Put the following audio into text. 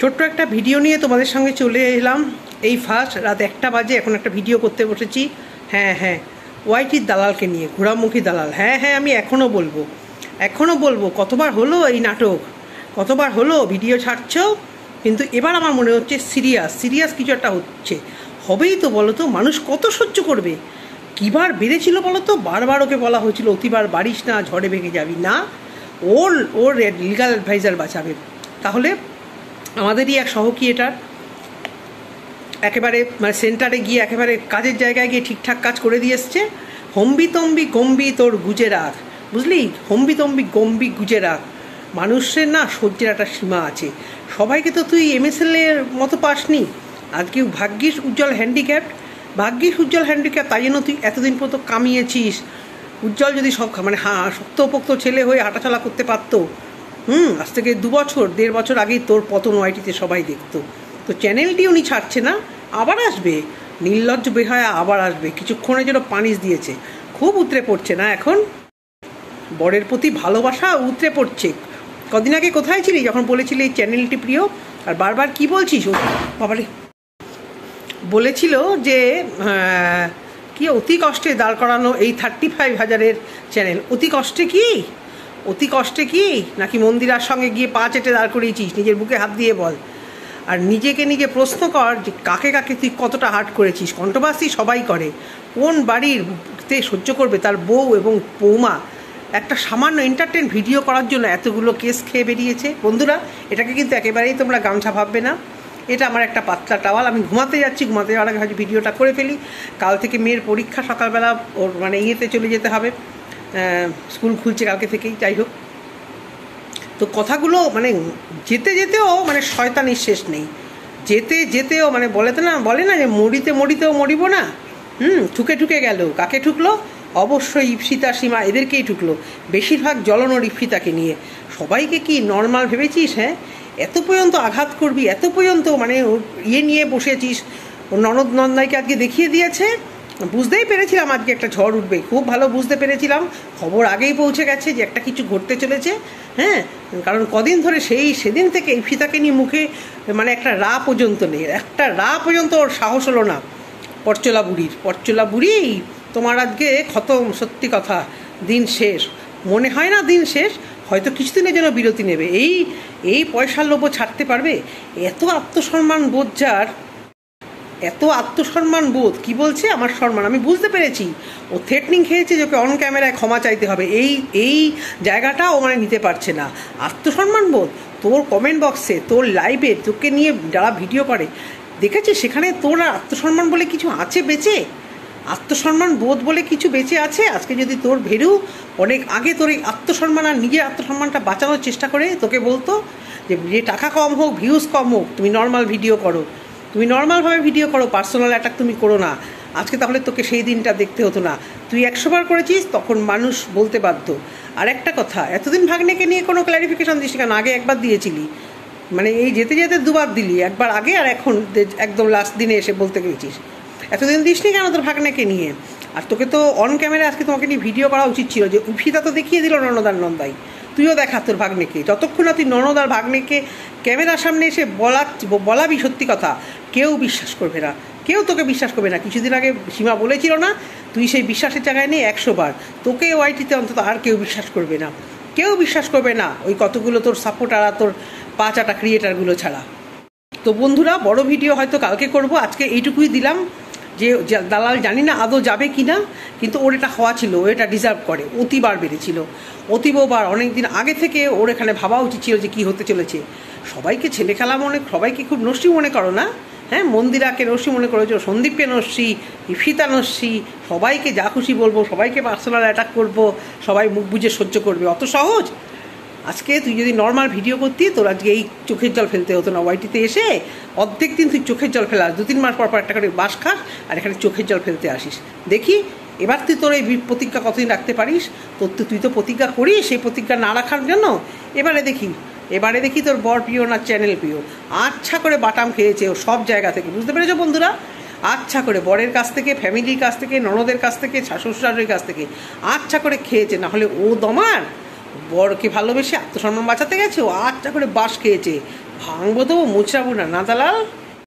ছোট্ট একটা ভিডিও নিয়ে তোমাদের সঙ্গে চলে এলাম। এই ফার্স্ট রাত 1টা বাজে, এখন একটা ভিডিও করতে বসেছি। হ্যাঁ, ওয়াইটির দালালকে নিয়ে, ঘোড়ামুখী দালাল। হ্যাঁ, আমি এখনও বলবো কতবার হলো এই নাটক, কতবার হলো ভিডিও ছাড়ছ, কিন্তু এবার আমার মনে হচ্ছে সিরিয়াস কিছু একটা হবেই তো। বলো তো, মানুষ কত সহ্য করবে? কিবার বেড়েছিল বলো তো? বারবার ওকে বলা হয়েছিল অতিবার বাড়িস না, ঝড়ে ভেঙে যাবি না, ওর লিগাল অ্যাডভাইজার বাঁচাবে। তাহলে আমাদেরই এক সহক্রিয়েটার একেবারে মানে সেন্টারে গিয়ে একেবারে কাজের জায়গায় গিয়ে ঠিকঠাক কাজ করে দিয়ে এসছে। হম্বি গম্বি তোর গুজে রাখ, বুঝলি? হম্বি গুজে রাখ। মানুষের না সহ্যের একটা সীমা আছে। সবাইকে তো তুই MSL এর মতো পাসনি। আজকে ভাগ্যিস উজ্জ্বল হ্যান্ডিক্যাপ, তাই জন্য তুই এতদিন পর্যন্ত কামিয়েছিস। উজ্জ্বল যদি সব মানে শক্তপোক্ত ছেলে হয়ে হাঁটাচলা করতে পারতো, আজ থেকে 1.5 বছর আগেই তোর পতন ওয়াইটিতে সবাই দেখতো। তো চ্যানেলটি উনি ছাড়ছে না, আবার আসবে, নির্লজ্জ বেহায়া আবার আসবে। কিছুক্ষণের জন্য পানিশ দিয়েছে, খুব উতরে পড়ছে না এখন? বরের প্রতি ভালোবাসা উতরে পড়ছে। কদিন আগে কোথায় ছিলি যখন বলেছিলি এই চ্যানেলটি প্রিয়? আর বারবার কি বলছিস? বাবারে, বলেছিল যে কি অতি কষ্টে দাঁড় করানো এই 35,000-এর চ্যানেল। অতি কষ্টে কি নাকি মন্দিরার সঙ্গে গিয়ে পা চেটে দাঁড় করিয়েছিস? নিজের বুকে হাত দিয়ে বল। আর নিজে প্রশ্ন কর যে কাকে তুই কতটা হার্ট করেছিস। কন্ট্রোভার্সি সবাই করে, কোন বাড়িতে সহ্য করবে তার বউ এবং বৌমা একটা সামান্য এন্টারটেন ভিডিও করার জন্য এতগুলো কেস খেয়ে বেরিয়েছে? বন্ধুরা, এটাকে কিন্তু একেবারেই তোমরা গামছা ভাববে না। এটা আমার একটা পাতলা টাওয়াল। আমি ঘুমাতে যাওয়ার আগে হয়তো ভিডিওটা করে ফেলি। কাল থেকে মেয়ের পরীক্ষা, সকালবেলা ওর মানে ইয়েতে চলে যেতে হবে, স্কুল খুলছে কালকে থেকেই। যাই হোক, তো কথাগুলো মানে যেতেও মানে শয়তানির শেষ নেই। যেতেও মানে বলে না যে মরিতেও মরিব না। ঠুকে গেল। কাকে ঠুকলো? অবশ্যই ইপসিতা, সীমা, এদেরকেই ঠুকলো। বেশিরভাগ জ্বলনোর ইপসিতাকে নিয়ে। সবাইকে কি নর্মাল ভেবেছিস? হ্যাঁ, এত পর্যন্ত আঘাত করবি, এত পর্যন্ত মানে নিয়ে বসেছিস। ননদ নন্দাইকে আজকে দেখিয়ে দিয়েছে। বুঝতেই পেরেছিলাম আজকে একটা ঝড় উঠবে, খুব ভালো বুঝতে পেরেছিলাম। খবর আগেই পৌঁছে গেছে যে একটা কিছু ঘটতে চলেছে। হ্যাঁ, কারণ কদিন ধরে সেদিন থেকে এই ফিতাকে নিয়ে মুখে মানে একটা রা পর্যন্ত নেই, ওর সাহস হলো না। পরচলা বুড়ি তোমার আজকে খতম। সত্যি কথা, দিন শেষ। মনে হয় না দিন শেষ, হয়তো কিছুদিনের জন্য বিরতি নেবে। এই পয়সার লোভও ছাড়তে পারবে? এত আত্মসম্মান বোধ কি বলছে? আমার সম্মান, আমি বুঝতে পেরেছি। ও থ্রেটনিং খেয়েছে যে ওকে অন ক্যামেরায় ক্ষমা চাইতে হবে। এই জায়গাটা ও মানে নিতে পারছে না। আত্মসম্মান বোধ তোর কমেন্ট বক্সে, তোর লাইভে তোকে নিয়ে যারা ভিডিও করে দেখেছিস, সেখানে তোর আত্মসম্মান বলে কিছু আছে বেঁচে? আত্মসম্মান বোধ বলে কিছু বেঁচে আছে? আজকে যদি তোর ভেরু অনেক আগে তোর এই আত্মসম্মান আর নিজের আত্মসম্মানটা বাঁচানোর চেষ্টা করে তোকে বলতো যে টাকা কম হোক, ভিউজ কম হোক, তুমি নর্মাল ভিডিও করো, তুমি নর্মালভাবে ভিডিও করো, পার্সোনাল অ্যাটাক তুমি করো না, আজকে তাহলে তোকে সেই দিনটা দেখতে হতো না। তুই 100 বার করেছিস, তখন মানুষ বলতে বাধ্য। আর একটা কথা, এতদিন ভাগ্নেকে নিয়ে কোনো ক্ল্যারিফিকেশন দিস কেন? আগে একবার দিয়েছিলি, মানে এই যেতে 2বার দিলি, একবার আগে আর এখন একদম লাস্ট দিনে এসে বলতে গেছিস। এতদিন দিসনি কেন তোর ভাগ্নেকে নিয়ে? আর তোকে তো অন ক্যামেরায় আজকে তোমাকে নিয়ে ভিডিও করা উচিত ছিল। যে উফিতা তো দেখিয়ে দিল নন্দাই, তুইও দেখা তোর ভাগ্নেকে। যতক্ষণ না তুই ননদ আর ভাগ্নেকে ক্যামেরার সামনে এসে বলাবি সত্যি কথা, কেউ বিশ্বাস করবে না, কেউ তোকে বিশ্বাস করবে না। কিছুদিন আগে সীমা বলেছিল না, তুই সেই বিশ্বাসের জায়গায় নেই 100 বার। তোকে ওয়াইটিতে অন্তত আর কেউ বিশ্বাস করবে না, ওই কতগুলো তোর সাপোর্টার আর তোর 5 ক্রিয়েটারগুলো ছাড়া। তো বন্ধুরা, বড় ভিডিও হয়তো কালকে করব, আজকে এইটুকুই দিলাম। যে দালাল জানি না আদৌ যাবে কি না, কিন্তু ওর এটা হওয়া ছিল, ও এটা ডিজার্ভ করে। অতিবার বেড়েছিল, অতীববার অনেকদিন আগে থেকে ওর এখানে ভাবা উচিত ছিল যে কী হতে চলেছে। সবাইকে ছেলে খেলা সবাইকে খুব নস্যি মনে করো না? হ্যাঁ, মন্দিরাকে নস্যি মনে করেছো, সন্দীপকে নস্যি, ইফিতা নস্যি, সবাইকে যা খুশি বলবো, সবাইকে পার্সোনাল অ্যাটাক করবো, সবাই মুখ বুঝে সহ্য করবে। অত সহজ? আজকে তুই যদি নর্মাল ভিডিও করতি, তোর আজকে এই চোখের জল ফেলতে হতো না। ওয়াইটিতে এসে অর্ধেক দিন তুই চোখের জল ফেলাস, 2-3 মাস পর একটা করে বাস খাস, আর এখানে চোখের জল ফেলতে আসিস। দেখি এবার তুই তোর এই প্রতিজ্ঞা কতদিন রাখতে পারিস। তুই তো প্রতিজ্ঞা করিস, সেই প্রতিজ্ঞা না রাখার জন্য এবারে দেখি তোর বর প্রিয় না চ্যানেল প্রিয়। আচ্ছা করে বাটাম খেয়েছে ও সব জায়গা থেকে, বুঝতে পেরেছো বন্ধুরা? আচ্ছা করে বরের কাছ থেকে, ফ্যামিলির কাছ থেকে, ননদের কাছ থেকে, শ্বশুর-শাশুড়ির কাছ থেকে আচ্ছা করে খেয়েছে। নাহলে ও দমার বরকে ভালোবেসে আত্মসম্মান বাঁচাতে গেছে, ও আচ্ছা করে বাস খেয়েছে। ভাঙবো দেবো, মুচড়াবো না, নাদালাল।